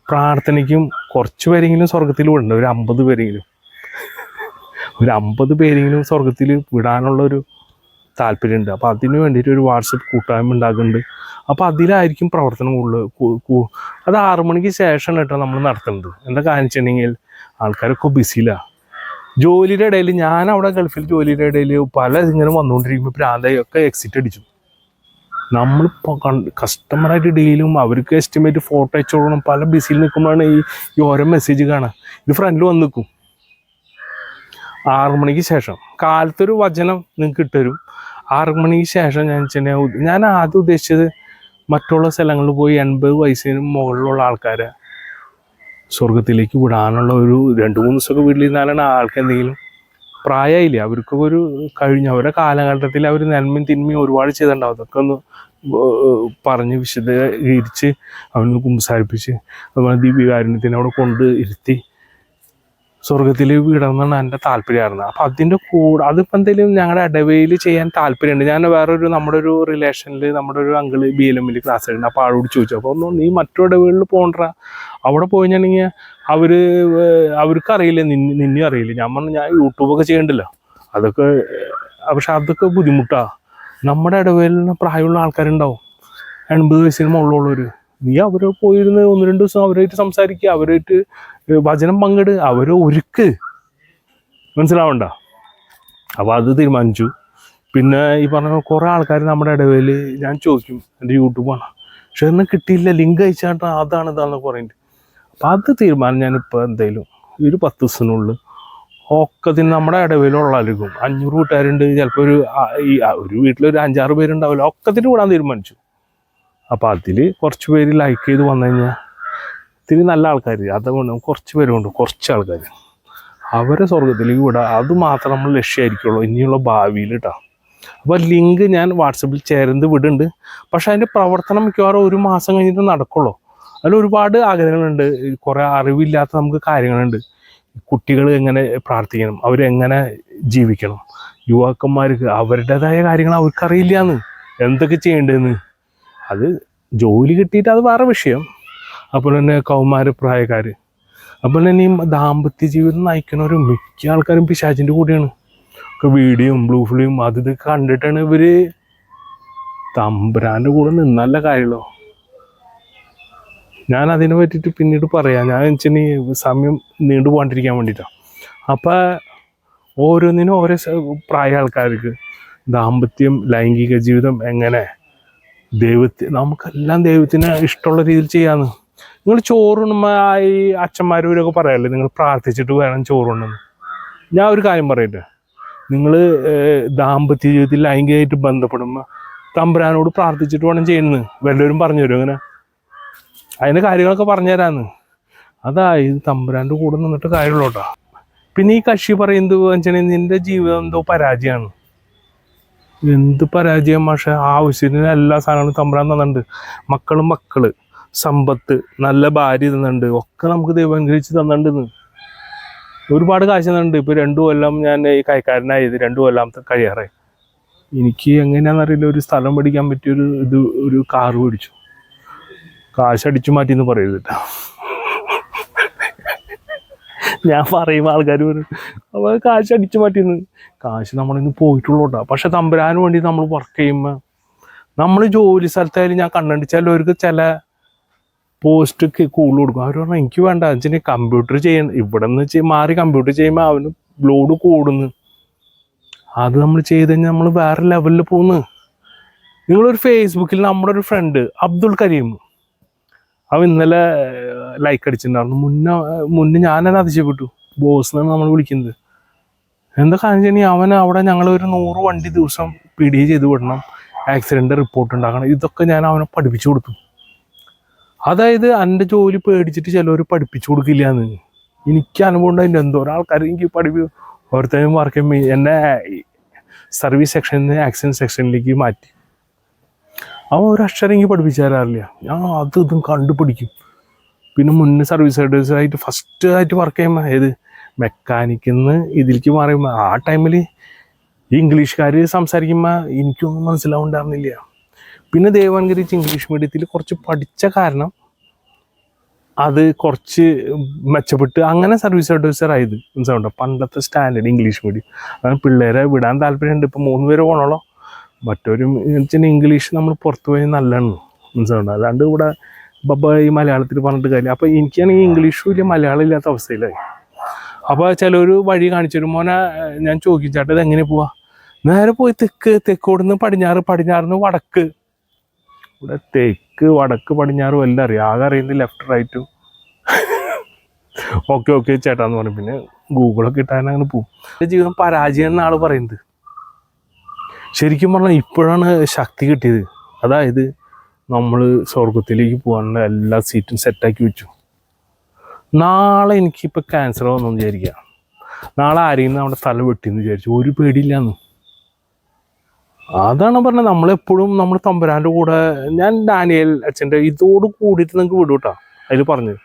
പ്രാർത്ഥനയ്ക്കും കുറച്ച് പേരെങ്കിലും സ്വർഗത്തിൽ വിടണ്ട, ഒരു 50 പേരെങ്കിലും, ഒരു 50 പേരെങ്കിലും സ്വർഗത്തിൽ വിടാനുള്ളൊരു താല്പര്യമുണ്ട്. അപ്പോൾ അതിന് വേണ്ടിയിട്ട് ഒരു വാട്സപ്പ് കൂട്ടായ്മ ഉണ്ടാക്കുന്നുണ്ട്. അപ്പോൾ അതിലായിരിക്കും പ്രവർത്തനം കൂടുതൽ. അത് 6 മണിക്ക് ശേഷം കേട്ടോ നമ്മൾ നടത്തുന്നത്. എന്താ കാര്യം വെച്ചിട്ടുണ്ടെങ്കിൽ ആൾക്കാരൊക്കെ ബിസിയിലാണ്. ജോലിയുടെ ഇടയിൽ ഞാൻ അവിടെ ഗൾഫിൽ ജോലിയുടെ ഇടയിൽ പല ഇങ്ങനെ വന്നുകൊണ്ടിരിക്കുമ്പോൾ പ്രാന്തായൊക്കെ എക്സിറ്റ് അടിച്ചു. നമ്മളിപ്പോൾ കസ്റ്റമറായിട്ട് ഡീലും അവർക്ക് എസ്റ്റിമേറ്റ് ഫോട്ടോ അയച്ചു കൊടുക്കണം. പല ബിസിയിൽ നിൽക്കുമ്പോഴാണ് ഈ ഓരോ മെസ്സേജ് കാണാം. ഇത് ഫ്രണ്ടിൽ വന്ന് നിൽക്കും. 6 മണിക്ക് ശേഷം കാലത്തൊരു വചനം നിങ്ങൾക്ക് ഇട്ടുതരും. 6 മണിക്ക് ശേഷം ഞാൻ ആദ്യം ഉദ്ദേശിച്ചത് മറ്റുള്ള സ്ഥലങ്ങളിൽ പോയി 80 വയസ്സിന് മുകളിലുള്ള ആൾക്കാരെ സ്വർഗത്തിലേക്ക് വിടാനുള്ള ഒരു 2-3 ദിവസമൊക്കെ വീട്ടിലിരുന്നാലാണ് ആൾക്ക് എന്തെങ്കിലും പ്രായമായില്ലേ, അവർക്കൊക്കെ ഒരു കഴിഞ്ഞ അവരുടെ കാലഘട്ടത്തിൽ അവർ നന്മയും തിന്മയും ഒരുപാട് ചെയ്തിട്ടുണ്ടാവും. അതൊക്കെ ഒന്ന് പറഞ്ഞ് വിശദീകരിച്ച് അവനൊന്ന് കുമ്പസാരിപ്പിച്ച് അതുപോലെ ദിവ്യകാരുണ്യത്തിനെ അവിടെ കൊണ്ട് ഇരുത്തി സ്വർഗത്തിൽ വിടണമെന്നാണ് എൻ്റെ താല്പര്യമായിരുന്നു. അപ്പം അതിൻ്റെ കൂടെ അതിപ്പോൾ എന്തെങ്കിലും ഞങ്ങളുടെ ഇടവയിൽ ചെയ്യാൻ താല്പര്യമുണ്ട്. ഞാൻ വേറൊരു നമ്മുടെ ഒരു റിലേഷനിൽ നമ്മുടെ ഒരു അങ്കിള് BLM ക്ലാസ് ഉണ്ട്. അപ്പോൾ ആളോട് ചോദിച്ചു, അപ്പോൾ ഒന്ന് നീ മറ്റു ഇടവകളിൽ പോകണ്ട, അവിടെ പോയി കഴിഞ്ഞാണെങ്കിൽ അവർക്കറിയില്ല, നിന്നെ അറിയില്ല. ഞാൻ പറഞ്ഞു ഞാൻ യൂട്യൂബൊക്കെ ചെയ്യണ്ടല്ലോ, അതൊക്കെ പക്ഷെ അതൊക്കെ ബുദ്ധിമുട്ടാണ്. നമ്മുടെ ഇടവകളിൽ പ്രായമുള്ള ആൾക്കാരുണ്ടാവും, 80 വയസ്സിന് മുകളിലുള്ളവർ. നീ അവർ പോയിരുന്ന് 1-2 ദിവസം അവരായിട്ട് സംസാരിക്കുക, അവരായിട്ട് വചനം പങ്കിട്, അവരെ ഒരുക്ക്, മനസ്സിലാവണ്ട. അപ്പോൾ അത് തീരുമാനിച്ചു. പിന്നെ ഈ പറഞ്ഞ കുറേ ആൾക്കാർ നമ്മുടെ ഇടവയിൽ ഞാൻ ചോദിക്കും, എൻ്റെ യൂട്യൂബാണ് പക്ഷെ ഒന്നും കിട്ടിയില്ല, ലിങ്ക് അയച്ചാട്ടാ അതാണ് ഇതാണെന്ന് പറയുന്നുണ്ട്. അപ്പം അത് തീരുമാനം ഞാനിപ്പോൾ എന്തായാലും ഒരു 10 ദിവസത്തിനുള്ളിൽ ഒക്കത്തിന് നമ്മുടെ ഇടവയിലുള്ളവർക്കും 500 കൂട്ടുകാരുണ്ട്, ചിലപ്പോൾ ഒരു വീട്ടിലൊരു 5-6 പേരുണ്ടാവില്ല, ഒക്കത്തിന് വിടാൻ തീരുമാനിച്ചു. അപ്പോൾ അതിൽ കുറച്ച് പേര് ലൈക്ക് ചെയ്ത് വന്നു കഴിഞ്ഞാൽ ഇത്തിരി നല്ല ആൾക്കാർ, അതുകൊണ്ട് കുറച്ച് പേരുണ്ട്, കുറച്ച് ആൾക്കാർ അവരെ സ്വർഗത്തിലേക്ക് വിടുക. അത് മാത്രം നമ്മൾ ലക്ഷ്യമായിരിക്കുള്ളൂ ഇനിയുള്ള ഭാവിയിൽ കേട്ടോ. അപ്പോൾ ലിങ്ക് ഞാൻ വാട്സപ്പിൽ ചേർന്ന് വിടുന്നുണ്ട്. പക്ഷേ അതിൻ്റെ പ്രവർത്തനം മിക്കവാറും 1 മാസം കഴിഞ്ഞിട്ട് നടക്കുള്ളൂ. അതിൽ ഒരുപാട് ആഗ്രഹങ്ങളുണ്ട്, കുറേ അറിവില്ലാത്ത നമുക്ക് കാര്യങ്ങളുണ്ട്. കുട്ടികൾ എങ്ങനെ പ്രാർത്ഥിക്കണം, അവരെങ്ങനെ ജീവിക്കണം, യുവാക്കന്മാർക്ക് അവരുടേതായ കാര്യങ്ങൾ അവർക്കറിയില്ലാന്ന്, എന്തൊക്കെ ചെയ്യേണ്ടതെന്ന്. അത് ജോലി കിട്ടിയിട്ട് അത് വേറെ വിഷയം. അതുപോലെ തന്നെ കൗമാരപ്രായക്കാർ, അതുപോലെ തന്നെ ഈ ദാമ്പത്യ ജീവിതം നയിക്കുന്നവരും മിക്ക ആൾക്കാരും പിശാചിൻ്റെ കൂടെയാണ്. ഒക്കെ വീഡിയോയും ബ്ലൂ ഫിലിം അത് ഇതൊക്കെ കണ്ടിട്ടാണ് ഇവർ തമ്പുരാൻ്റെ കൂടെ നിന്നല്ല കാര്യമുള്ളൂ. ഞാൻ അതിനെ പറ്റിയിട്ട് പിന്നീട് പറയാം. ഞാൻ വെച്ചിട്ടുണ്ടെങ്കിൽ സമയം നീണ്ടു പോകാണ്ടിരിക്കാൻ വേണ്ടിയിട്ടാണ്. അപ്പം ഓരോന്നിനും ഓരോ പ്രായ ആൾക്കാർക്ക് ദാമ്പത്യം ലൈംഗിക ജീവിതം എങ്ങനെ നമുക്കെല്ലാം ദൈവത്തിന് ഇഷ്ടമുള്ള രീതിയിൽ ചെയ്യാമെന്ന്. നിങ്ങൾ ചോറുണ്ണുമ്പോൾ ഈ അച്ഛന്മാരൂരൊക്കെ പറയാമല്ലേ, നിങ്ങൾ പ്രാർത്ഥിച്ചിട്ട് വേണം ചോറുണ്ടെന്ന്. ഞാൻ ഒരു കാര്യം പറയട്ടെ, നിങ്ങൾ ദാമ്പത്യ ജീവിതത്തിൽ ലൈംഗികമായിട്ട് ബന്ധപ്പെടുമ്പോൾ തമ്പുരാനോട് പ്രാർത്ഥിച്ചിട്ട് വേണം ചെയ്യുന്നത്. വല്ലവരും പറഞ്ഞു തരും അങ്ങനെ, അതിൻ്റെ കാര്യങ്ങളൊക്കെ പറഞ്ഞു തരാമെന്ന്. അതായത് തമ്പുരാൻ്റെ കൂടെ നിന്നിട്ട് കാര്യമുള്ളൂ കേട്ടോ. പിന്നെ ഈ കക്ഷി പറയുന്നത് വെച്ചിട്ടുണ്ടെങ്കിൽ നിൻ്റെ ജീവിതം എന്തോ പരാജയമാണ്. എന്ത് പരാജയം പക്ഷേ, ആവശ്യത്തിന് എല്ലാ സാധനങ്ങളും തമ്പുരാൻ തന്നിട്ടുണ്ട്. മക്കള് സമ്പത്ത്, നല്ല ഭാര്യ തന്നിട്ടുണ്ട്, ഒക്കെ നമുക്ക് ദൈവം അനുഗ്രഹിച്ച് തന്നിട്ടുണ്ടെന്ന്. ഒരുപാട് കാശ് തന്നിട്ടുണ്ട്. ഇപ്പോൾ 2 കൊല്ലം ഞാൻ ഈ കൈക്കാരനായത് 2 കൊല്ലം കഴിയാറായി. എനിക്ക് എങ്ങനെയാണെന്നറിയില്ല, ഒരു സ്ഥലം പഠിക്കാൻ പറ്റിയൊരു ഒരു കാറ് മേടിച്ചു. കാശ് അടിച്ചു മാറ്റിയെന്ന് പറയരുത് കേട്ടോ. ഞാൻ പറയുമ്പോൾ ആൾക്കാർ വരും അപ്പോൾ കാശ് അടിച്ചു മാറ്റിയെന്ന്. കാശ് നമ്മളിന്ന് പോയിട്ടുള്ളൂ കേട്ടോ. പക്ഷെ തമ്പുരാന് വേണ്ടി നമ്മൾ വർക്ക് ചെയ്യുമ്പോൾ, നമ്മൾ ജോലി സ്ഥലത്തായാലും ഞാൻ കണ്ടുണ്ട് ചിലവർക്ക് ചില പോസ്റ്റ് കൂടുതൽ കൊടുക്കും. അവർ പറഞ്ഞാൽ എനിക്ക് വേണ്ട, വെച്ചാൽ കമ്പ്യൂട്ടർ ചെയ്യണം, ഇവിടെ നിന്ന് മാറി കമ്പ്യൂട്ടർ ചെയ്യുമ്പോൾ അവന് ലോഡ് കൂടുന്നു. അത് നമ്മൾ ചെയ്ത് കഴിഞ്ഞാൽ നമ്മൾ വേറെ ലെവലിൽ പോകുന്നു. നിങ്ങളൊരു ഫേസ്ബുക്കിൽ നമ്മുടെ ഒരു ഫ്രണ്ട് അബ്ദുൾ കരീം, അവൻ ഇന്നലെ ലൈക്ക് അടിച്ചിട്ടുണ്ടായിരുന്നു. മുന്നേ ഞാനത് അതിശയപ്പെട്ടു. ബോസ് എന്നാണ് നമ്മൾ വിളിക്കുന്നത്. എന്താ കാര്യം വെച്ചാൽ അവൻ അവിടെ ഞങ്ങളൊരു 100 വണ്ടി ദിവസം പിടി ചെയ്ത് വിടണം, ആക്സിഡൻ്റ് റിപ്പോർട്ട് ഉണ്ടാക്കണം. ഇതൊക്കെ ഞാൻ അവനെ പഠിപ്പിച്ചു കൊടുത്തു. അതായത് എൻ്റെ ജോലി പേടിച്ചിട്ട് ചിലവർ പഠിപ്പിച്ചു കൊടുക്കില്ല എന്ന് എനിക്ക് അനുഭവം ഉണ്ടായിട്ടുണ്ട്. എന്തോരം ആൾക്കാർ എനിക്ക് പഠിപ്പിക്കും. ഓരോരുത്തരും വർക്ക് ചെയ്യുമ്പോൾ എന്നെ സർവീസ് സെക്ഷനിൽ നിന്ന് ആക്സിഡൻറ്റ് സെക്ഷനിലേക്ക് മാറ്റി. അവൻ ഒരക്ഷരം എനിക്ക് പഠിപ്പിച്ചു തരാറില്ല. ഞാൻ ഇതും കണ്ടുപിടിക്കും. പിന്നെ മുന്നേ സർവീസ് സർവീസായിട്ട് ഫസ്റ്റ് ആയിട്ട് വർക്ക് ചെയ്യുമ്പോൾ ഏത് മെക്കാനിക്കിന്ന് ഇതിലേക്ക് മാറിയുമ്പോൾ ആ ടൈമിൽ ഈ ഇംഗ്ലീഷുകാർ സംസാരിക്കുമ്പോൾ എനിക്കൊന്നും മനസ്സിലാവുണ്ടായിരുന്നില്ല. പിന്നെ ദേവാൻകരിച്ച് ഇംഗ്ലീഷ് മീഡിയത്തിൽ കുറച്ച് പഠിച്ച കാരണം അത് കുറച്ച് മെച്ചപ്പെട്ട് അങ്ങനെ സർവീസ് അഡ്വൈസറായത്. മനസ്സിലാവുണ്ടോ? പണ്ടത്തെ സ്റ്റാൻഡേർഡ് ഇംഗ്ലീഷ് മീഡിയം അങ്ങനെ പിള്ളേരെ വിടാൻ താല്പര്യമുണ്ട്. ഇപ്പോൾ 3 പേര് പോകണല്ലോ. മറ്റൊരു വെച്ചാൽ ഇംഗ്ലീഷ് നമ്മൾ പുറത്തു പോയി നല്ലതാണ്. മനസ്സിലാവുണ്ടോ? അല്ലാണ്ട് ഇവിടെ ഈ മലയാളത്തിൽ പറഞ്ഞിട്ട് കാര്യം. അപ്പോൾ എനിക്കാണെങ്കിൽ ഇംഗ്ലീഷും ഇല്ല മലയാളം ഇല്ലാത്ത അവസ്ഥയിലായി. അപ്പോൾ ചിലർ വഴി കാണിച്ചു തരും. മോനെ ഞാൻ ചോദിക്കും, ചേട്ടാ ഇത് എങ്ങനെ പോവാ? നേരെ പോയി തെക്കോടുന്ന് പടിഞ്ഞാറുന്ന് വടക്ക്. ഇവിടെ തെക്ക് വടക്ക് പടിഞ്ഞാറും എല്ലാം അറിയാം, ആകെ അറിയുന്നത് ലെഫ്റ്റ് റൈറ്റും. ഓക്കെ ചേട്ടാന്ന് പറഞ്ഞു. പിന്നെ ഗൂഗിളൊക്കെ ഇട്ടാൽ അങ്ങനെ പോവും. എൻ്റെ ജീവിതം പരാജയം എന്നാണ് പറയുന്നത്. ശരിക്കും പറഞ്ഞാൽ ഇപ്പോഴാണ് ശക്തി കിട്ടിയത്. അതായത് നമ്മൾ സ്വർഗത്തിലേക്ക് പോകാനുള്ള എല്ലാ സീറ്റും സെറ്റാക്കി വെച്ചു. നാളെ എനിക്കിപ്പോൾ ക്യാൻസർ വന്നെന്ന് വിചാരിക്കുക, നാളെ ആരെയും നമ്മുടെ സ്ഥലം വെട്ടിയെന്ന് വിചാരിച്ചു, ഒരു പേടിയില്ലാന്ന്. അതാണ് പറഞ്ഞത്. നമ്മളെപ്പോഴും നമ്മൾ തമ്പുരാൻ്റെ കൂടെ, ഞാൻ ഡാനിയേൽ അച്ഛൻ്റെ ഇതോട് കൂടിയിട്ട് നിങ്ങൾക്ക് വിടും കേട്ടോ. അതിൽ പറഞ്ഞത്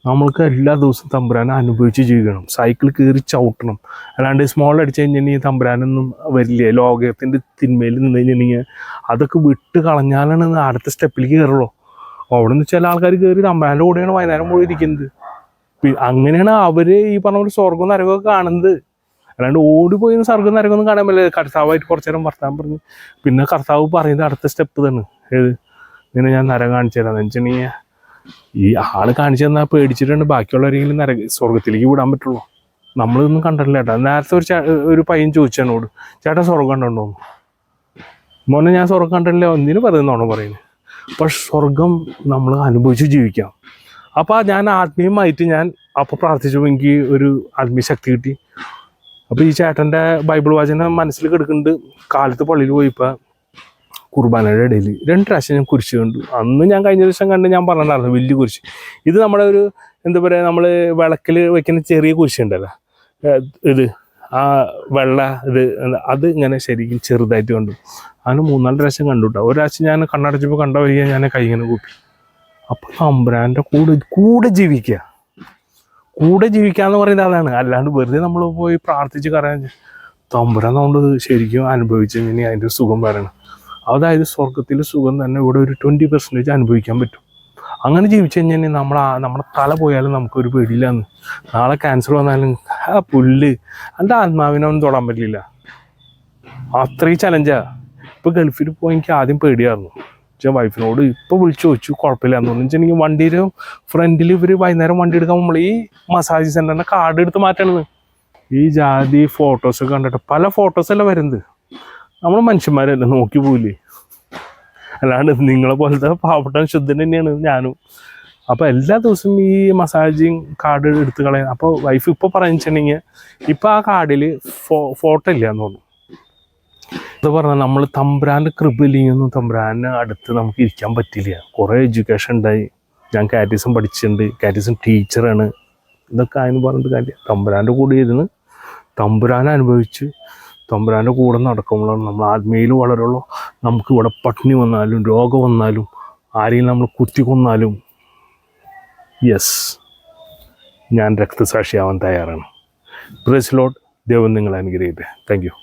നമ്മൾക്ക് എല്ലാ ദിവസവും തമ്പുരാനെ അനുഭവിച്ച് ജീവിക്കണം. സൈക്കിൾ കയറി ചവിട്ടണം. അല്ലാണ്ട് സ്മോൾ അടിച്ച് കഴിഞ്ഞിട്ടുണ്ടെങ്കിൽ തമ്പുരാനൊന്നും വരില്ല. ലോകത്തിൻ്റെ തിന്മയിൽ നിന്ന് കഴിഞ്ഞിട്ടുണ്ടെങ്കിൽ അതൊക്കെ വിട്ട് കളഞ്ഞാലാണ് അടുത്ത സ്റ്റെപ്പിലേക്ക് കയറുള്ളൂ. അവിടെ നിന്ന് ചില ആൾക്കാർ കയറി തമ്പുരാൻ്റെ കൂടെയാണ് വൈകുന്നേരം പോയി ഇരിക്കുന്നത്. അങ്ങനെയാണ് അവർ ഈ പറഞ്ഞ പോലെ സ്വർഗവും നരകമൊക്കെ കാണുന്നത്. അല്ലാണ്ട് ഓടിപ്പോയി സ്വർഗം നരകമൊന്നും കാണാൻ പറ്റില്ല. കർത്താവായിട്ട് കുറച്ച് നേരം വർത്താൻ പറഞ്ഞു. പിന്നെ കർത്താവ് പറയുന്നത് അടുത്ത സ്റ്റെപ്പ് തന്നെ, ഏത് ഇങ്ങനെ ഞാൻ നരകം കാണിച്ചു തരാമെന്ന് വെച്ചിട്ടുണ്ടെങ്കിൽ ഈ ആള് കാണിച്ചു തന്നാൽ പേടിച്ചിട്ടുണ്ട് ബാക്കിയുള്ളവരെങ്കിലും സ്വർഗത്തിലേക്ക് വിടാൻ പറ്റുള്ളൂ. നമ്മളിതൊന്നും കണ്ടിട്ടില്ല ചേട്ടാ. നേരത്തെ ഒരു പയ്യൻ ചോദിച്ചെന്നോട്, ചേട്ടാ സ്വർഗം കണ്ടുണ്ടോന്ന്. മോനെ ഞാൻ സ്വർഗം കണ്ടിട്ടില്ല, എന്തിനു പറയുന്നതാണോ പറയുന്നത്. പക്ഷെ സ്വർഗം നമ്മൾ അനുഭവിച്ച് ജീവിക്കാം. അപ്പോൾ ഞാൻ ആത്മീയമായിട്ട് ഞാൻ അപ്പോൾ പ്രാർത്ഥിച്ചപ്പോൾ എനിക്ക് ഒരു ആത്മീയ ശക്തി കിട്ടി. അപ്പോൾ ഈ ചേട്ടൻ്റെ ബൈബിൾ വാചനം മനസ്സിൽ കിടക്കുന്നുണ്ട്. കാലത്ത് പള്ളിയിൽ പോയിപ്പോൾ കുർബാനയുടെ ഇടയിൽ 2 പ്രാവശ്യം ഞാൻ കുരിശ് കണ്ടു. അന്ന് ഞാൻ കഴിഞ്ഞ ദിവസം കണ്ട് ഞാൻ പറഞ്ഞിട്ടുണ്ടായിരുന്നു വലിയ കുരിശ്. ഇത് നമ്മുടെ ഒരു എന്താ പറയുക, നമ്മൾ വിളക്കിൽ വയ്ക്കുന്ന ചെറിയ കുരിശുണ്ടല്ലോ, ഇത് ആ വെള്ള അത് ഇങ്ങനെ ശരിക്കും ചെറുതായിട്ട് കണ്ടു. അതിന് 3-4 പ്രാവശ്യം കണ്ടു കേട്ടോ. ഒരു പ്രാവശ്യം ഞാൻ കണ്ണടച്ചപ്പോൾ കണ്ട വരിക ഞാൻ കൈ ഇങ്ങനെ കൂപ്പി. അപ്പോൾ തമ്പുരാൻ്റെ കൂടെ ജീവിക്കുക. കൂടെ ജീവിക്കാന്ന് പറയുന്നത് അതാണ്. അല്ലാണ്ട് വെറുതെ നമ്മൾ പോയി പ്രാർത്ഥിച്ച് കറിയാൻ തമ്പുരാൻ നമ്മൾ ശരിക്കും അനുഭവിച്ച് കഴിഞ്ഞാൽ അതിൻ്റെ സുഖം വരണം. അതായത് സ്വർഗത്തിലെ സുഖം തന്നെ ഇവിടെ ഒരു 20% അനുഭവിക്കാൻ പറ്റും. അങ്ങനെ ജീവിച്ചു കഴിഞ്ഞാൽ നമ്മുടെ തല പോയാലും നമുക്കൊരു പേടിയില്ലാന്ന്. നാളെ ക്യാൻസർ വന്നാലും പുല്ല് എൻ്റെ ആത്മാവിനൊന്നും തൊടാൻ പറ്റില്ല. അത്രയും ചലഞ്ചാണ്. ഇപ്പോൾ ഗൾഫിൽ പോയി എനിക്ക് ആദ്യം പേടിയായിരുന്നു. വൈഫിനോട് ഇപ്പോൾ വിളിച്ചു ചോദിച്ചു, കുഴപ്പമില്ലാന്ന് പറഞ്ഞു. വെച്ചിട്ടുണ്ടെങ്കിൽ വണ്ടിയുടെ ഫ്രണ്ടിൽ ഇവർ വൈകുന്നേരം വണ്ടി എടുക്കാൻ നമ്മൾ ഈ മസാജ് സെൻ്ററിൻ്റെ കാർഡ് എടുത്ത് മാറ്റണത്. ഈ ജാതി ഫോട്ടോസൊക്കെ കണ്ടിട്ട് പല ഫോട്ടോസല്ല വരുന്നത്. നമ്മൾ മനുഷ്യന്മാരല്ലേ, നോക്കി പോവില്ലേ. അല്ലാണ്ട് നിങ്ങളെ പോലത്തെ പാവപ്പെട്ട ശുദ്ധൻ തന്നെയാണ് ഞാനും. അപ്പോൾ എല്ലാ ദിവസവും ഈ മസാജിങ് കാർഡ് എടുത്ത് കളയാൻ. അപ്പോൾ വൈഫ് ഇപ്പോൾ പറഞ്ഞിട്ടുണ്ടെങ്കിൽ ഇപ്പോൾ ആ കാർഡിൽ ഫോട്ടോ ഇല്ല എന്ന് തോന്നുന്നു. അത് പറഞ്ഞാൽ നമ്മൾ തമ്പുരാൻ്റെ കൃപയിലൊന്നും തമ്പുരാൻ്റെ അടുത്ത് നമുക്ക് ഇരിക്കാൻ പറ്റില്ല. കുറേ എഡ്യൂക്കേഷൻ ഉണ്ടായി. ഞാൻ കാറ്റിസം പഠിച്ചിട്ടുണ്ട്, കാറ്റിസം ടീച്ചറാണ്. ഇതൊക്കെ അതിന് പറഞ്ഞിട്ട് കാര്യം. തമ്പുരാൻ്റെ കൂടെ ഇരുന്ന് തമ്പുരാനെ അനുഭവിച്ച് തമ്പുരാൻ്റെ കൂടെ നടക്കുമ്പോഴാണ് നമ്മൾ ആത്മീയയിൽ വളരുള്ളൂ. നമുക്ക് ഇവിടെ പട്ടിണി വന്നാലും രോഗം വന്നാലും ആരെയും നമ്മൾ കുത്തിക്കൊന്നാലും യെസ്, ഞാൻ രക്തസാക്ഷിയാവാൻ തയ്യാറാണ്. Praise Lord. ദൈവം നിങ്ങളെ അനുഗ്രഹിക്കട്ടെ. Thank U.